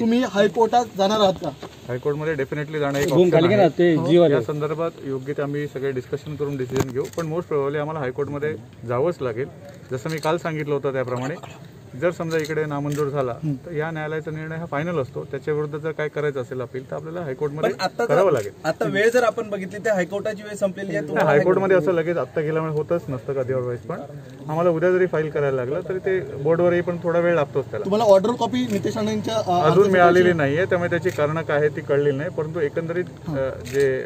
तुम्ही हायकोर्टात जाणार आहात का? हायकोर्टमध्ये डेफिनेटली जाणं एक ऑप्शन आहे। या संदर्भात योग्य ते आम्ही सगळे डिस्कशन करून डिसिजन घेऊ, पण मोस्ट प्रोबेबली आम्हाला हायकोर्टमध्ये जावंच लागेल। जसं मी काल सांगितलं होतं त्याप्रमाणे जर समजा इकडे नामंजूर झाला तर या न्यायालयाचा निर्णय हा फायनल असतो। त्याच्या विरुद्ध जर काय करायचं असेल अपील तर आपल्याला हायकोर्टमध्ये करावं लागेल। आता वेळ जर आपण बघितली तर हायकोर्टाची वेळ संपलेली आहे। हायकोर्टमध्ये असं लगेच आत्ता गेल्यामुळे होतच नसतं कधी अदरवाईज, पण आम्हाला उद्या जरी फाईल करायला लागलं तरी ते बोर्डवरही पण थोडा वेळ लागतोच। त्याला तुम्हाला ऑर्डर कॉपी नितेश राणेंच्या अजून मिळालेली नाहीये, त्यामुळे त्याची कारणं काय आहे ती कळलेली नाही। परंतु एकंदरीत जे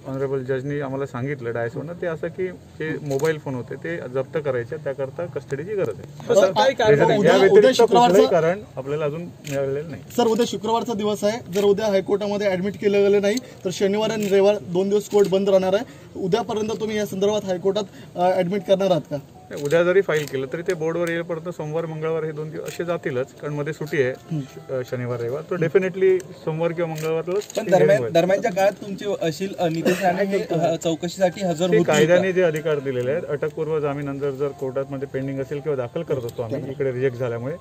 ऑनरेबल जजनी आम्हाला सांगितलं डायसवरनं ते असं की जे मोबाईल फोन होते ते जप्त करायचे, त्याकरता कस्टडीची गरज आहे। कारण आपल्याला अजून मिळालेलं नाही। सर उद्या शुक्रवारचा दिवस आहे, जर उद्या हायकोर्टामध्ये ऍडमिट केलं गेलं नाही तर शनिवार आणि रविवार 2 दिवस कोर्ट बंद राहणार आहे। उद्यापर्यंत तुम्ही या संदर्भात हायकोर्टात ऍडमिट करणार आहात का? उद्या जरी फाईल केलं तरी ते बोर्डवर येईपर्यंत सोमवार मंगळवार हे 2 दिवस असे जातीलच, कारण मध्ये सुट्टी आहे शनिवार रविवार, तर डेफिनेटली सोमवार किंवा मंगळवारला। दरम्यानच्या काळात तुमचे अशील नितेश राणे हे चौकशीसाठी हजर होते। कायद्याने जे अधिकार दिलेले आहेत, अटकपूर्व जामीन जर कोर्टामध्ये पेंडिंग असेल किंवा दाखल करत असतो आम्ही, इकडे रिजेक्ट झाल्यामुळे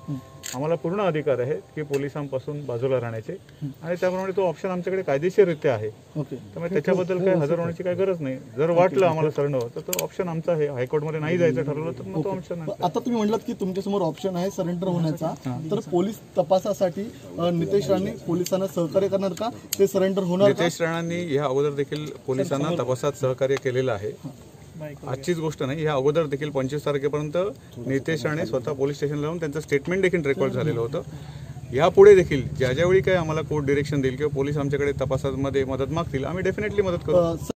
आम्हाला पूर्ण अधिकार आहे की पोलिसांपासून बाजूला राहण्याचे, आणि त्याप्रमाणे तो ऑप्शन आमच्याकडे कायदेशीररित्या आहे। त्यामुळे त्याच्याबद्दल काही हजर होण्याची काही गरज नाही। जर वाटलं आम्हाला सरेंडर तर तो ऑप्शन आमचा आहे। हायकोर्टमध्ये नाही जायचं ठरवलं तर मग तो ऑप्शन आहे। आता तुम्ही म्हटलात की तुमच्यासमोर ऑप्शन आहे सरेंडर होण्याचा, तर पोलीस तपासासाठी नितेश राणे पोलिसांना सहकार्य करणार का? ते सरेंडर होणार? नितेश राणांनी या अगोदर देखील पोलिसांना तपासात सहकार्य केलेलं आहे। आजचीच गोष्ट नाही, ह्या अगोदर देखील 25 तारखेपर्यंत नितेश राणे स्वतः पोलीस स्टेशनला जाऊन त्यांचं स्टेटमेंट देखील रेकॉर्ड झालेलं होतं। यापुढे देखील ज्यावेळी काही आम्हाला कोर्ट डिरेक्शन देईल किंवा पोलीस आमच्याकडे तपासामध्ये मदत मागतील आम्ही डेफिनेटली मदत करू।